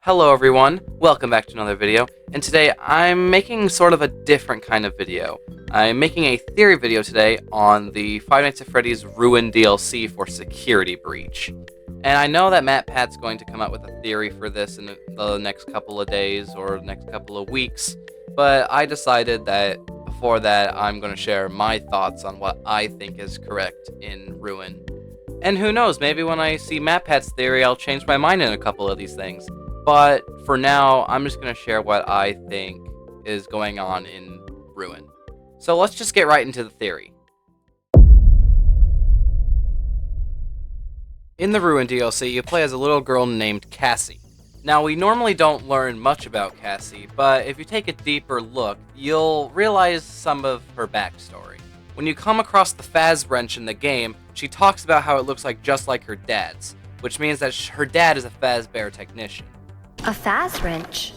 Hello everyone, welcome back to another video, and today I'm making sort of a different kind of video. I'm making a theory video today on the Five Nights at Freddy's Ruin DLC for Security Breach. And I know that MatPat's going to come up with a theory for this in the next couple of days or next couple of weeks, but I decided that before that I'm going to share my thoughts on what I think is correct in Ruin. And who knows, maybe when I see MatPat's theory I'll change my mind in a couple of these things. But for now, I'm just going to share what I think is going on in Ruin. So let's just get right into the theory. In the Ruin DLC, you play as a little girl named Cassie. Now, we normally don't learn much about Cassie, but if you take a deeper look, you'll realize some of her backstory. When you come across the Faz wrench in the game, she talks about how it looks just like her dad's, which means that her dad is a Fazbear technician. A Faz wrench?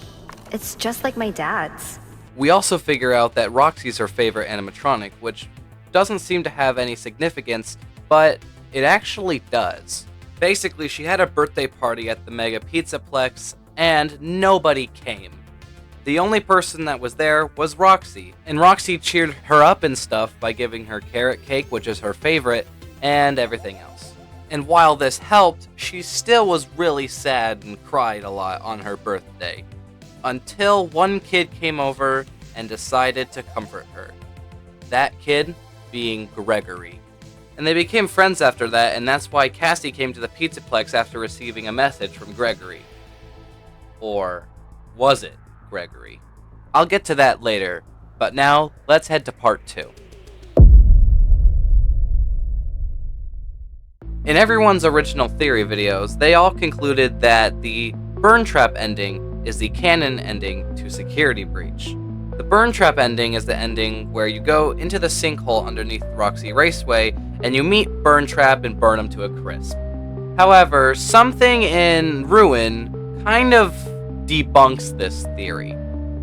It's just like my dad's. We also figure out that Roxy's her favorite animatronic, which doesn't seem to have any significance, but it actually does. Basically, she had a birthday party at the Mega Pizzaplex, and nobody came. The only person that was there was Roxy, and Roxy cheered her up and stuff by giving her carrot cake, which is her favorite, and everything else. And while this helped, she still was really sad and cried a lot on her birthday. Until one kid came over and decided to comfort her. That kid being Gregory. And they became friends after that, and that's why Cassie came to the Pizzaplex after receiving a message from Gregory. Or was it Gregory? I'll get to that later, but now let's head to part 2. In everyone's original theory videos, they all concluded that the Burn Trap ending is the canon ending to Security Breach. The Burn Trap ending is the ending where you go into the sinkhole underneath Roxy Raceway and you meet Burn Trap and burn him to a crisp. However, something in Ruin kind of debunks this theory.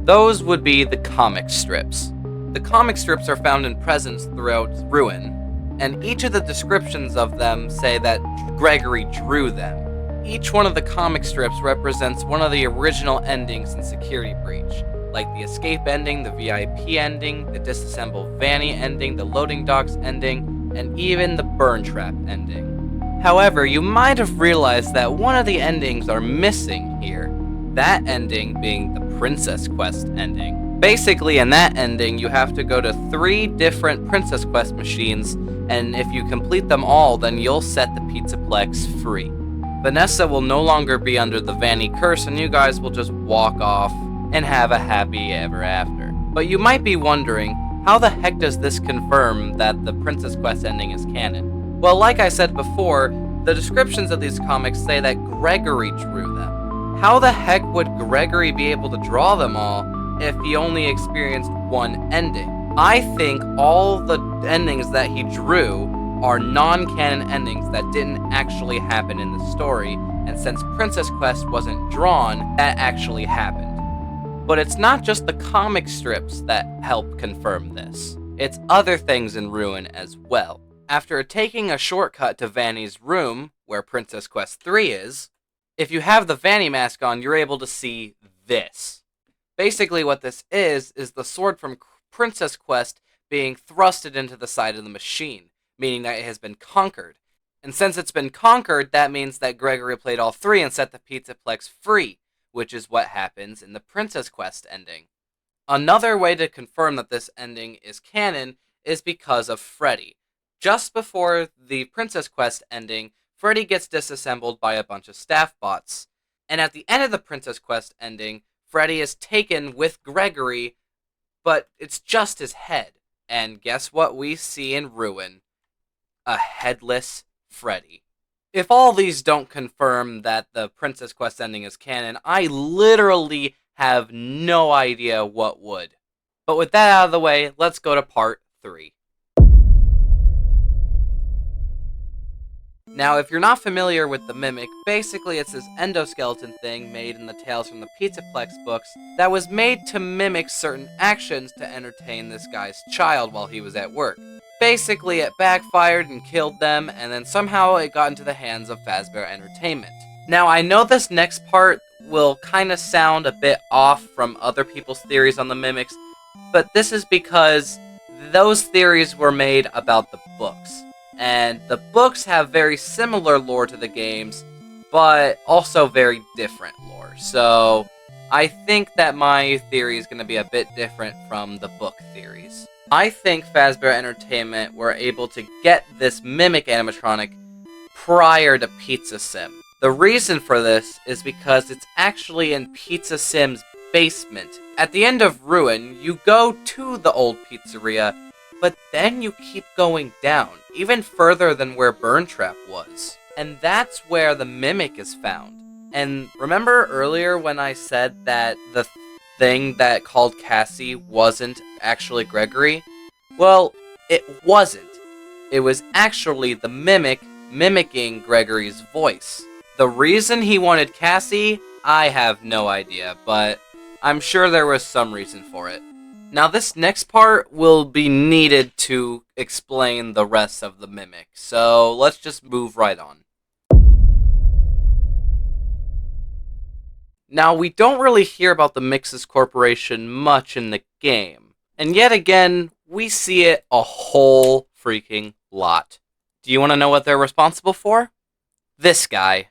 Those would be the comic strips. The comic strips are found in presents throughout Ruin, and each of the descriptions of them say that Gregory drew them. Each one of the comic strips represents one of the original endings in Security Breach, like the escape ending, the VIP ending, the disassemble Vanny ending, the loading docks ending, and even the Burn Trap ending. However, you might have realized that one of the endings are missing here, that ending being the Princess Quest ending. Basically, in that ending, you have to go to 3 different Princess Quest machines, and if you complete them all, then you'll set the Pizzaplex free. Vanessa will no longer be under the Vanny curse, and you guys will just walk off and have a happy ever after. But you might be wondering, how the heck does this confirm that the Princess Quest ending is canon? Well, like I said before, the descriptions of these comics say that Gregory drew them. How the heck would Gregory be able to draw them all if he only experienced one ending? I think all the endings that he drew are non-canon endings that didn't actually happen in the story, and since Princess Quest wasn't drawn, that actually happened. But it's not just the comic strips that help confirm this. It's other things in Ruin as well. After taking a shortcut to Vanny's room, where Princess Quest 3 is, if you have the Vanny mask on, you're able to see this. Basically what this is the sword from Princess Quest being thrusted into the side of the machine, meaning that it has been conquered. And since it's been conquered, that means that Gregory played all 3 and set the Pizzaplex free, which is what happens in the Princess Quest ending. Another way to confirm that this ending is canon is because of Freddy. Just before the Princess Quest ending, Freddy gets disassembled by a bunch of staff bots. And at the end of the Princess Quest ending, Freddy is taken with Gregory, but it's just his head. And guess what we see in Ruin? A headless Freddy. If all these don't confirm that the Princess Quest ending is canon, I literally have no idea what would. But with that out of the way, let's go to part 3. Now, if you're not familiar with the Mimic, basically it's this endoskeleton thing made in the Tales from the Pizzaplex books that was made to mimic certain actions to entertain this guy's child while he was at work. Basically, it backfired and killed them, and then somehow it got into the hands of Fazbear Entertainment. Now, I know this next part will kind of sound a bit off from other people's theories on the mimics, but this is because those theories were made about the books. And the books have very similar lore to the games, but also very different lore. So I think that my theory is going to be a bit different from the book theories. I think Fazbear Entertainment were able to get this mimic animatronic prior to Pizza Sim. The reason for this is because it's actually in Pizza Sim's basement. At the end of Ruin, you go to the old pizzeria, but then you keep going down, even further than where Burn Trap was. And that's where the mimic is found. And remember earlier when I said that the thing that called Cassie wasn't actually Gregory? Well, it wasn't. It was actually the mimic mimicking Gregory's voice. The reason he wanted Cassie, I have no idea, but I'm sure there was some reason for it. Now this next part will be needed to explain the rest of the mimic, so let's just move right on. Now we don't really hear about the Mixes Corporation much in the game, and yet again, we see it a whole freaking lot. Do you want to know what they're responsible for? This guy.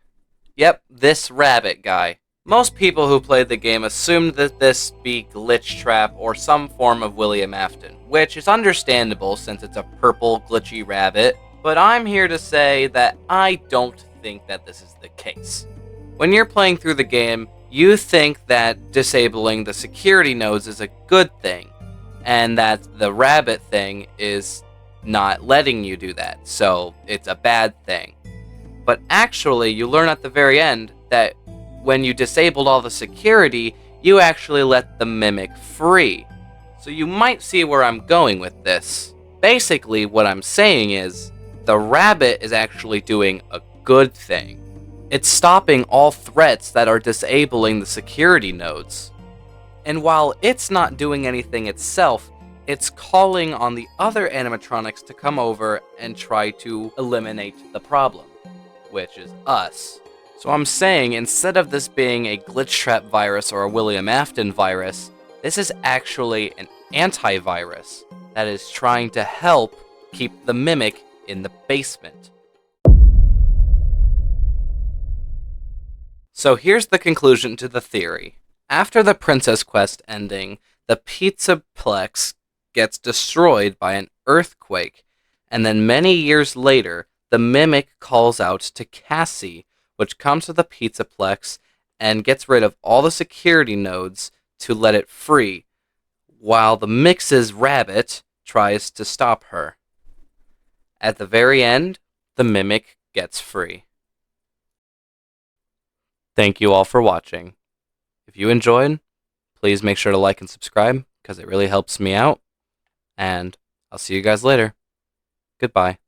Yep, this rabbit guy. Most people who played the game assumed that this be Glitch Trap or some form of William Afton, which is understandable since it's a purple glitchy rabbit, but I'm here to say that I don't think that this is the case. When you're playing through the game, you think that disabling the security nodes is a good thing, and that the rabbit thing is not letting you do that, so it's a bad thing. But actually, you learn at the very end that when you disabled all the security, you actually let the mimic free. So you might see where I'm going with this. Basically, what I'm saying is, the rabbit is actually doing a good thing. It's stopping all threats that are disabling the security nodes. And while it's not doing anything itself, it's calling on the other animatronics to come over and try to eliminate the problem, which is us. So I'm saying, instead of this being a Glitch Trap virus or a William Afton virus, this is actually an antivirus that is trying to help keep the mimic in the basement. So here's the conclusion to the theory. After the Princess Quest ending, the Pizzaplex gets destroyed by an earthquake, and then many years later, the mimic calls out to Cassie, which comes to the Pizzaplex and gets rid of all the security nodes to let it free, while the Mix's rabbit tries to stop her. At the very end, the mimic gets free. Thank you all for watching. If you enjoyed, please make sure to like and subscribe, because it really helps me out, and I'll see you guys later. Goodbye.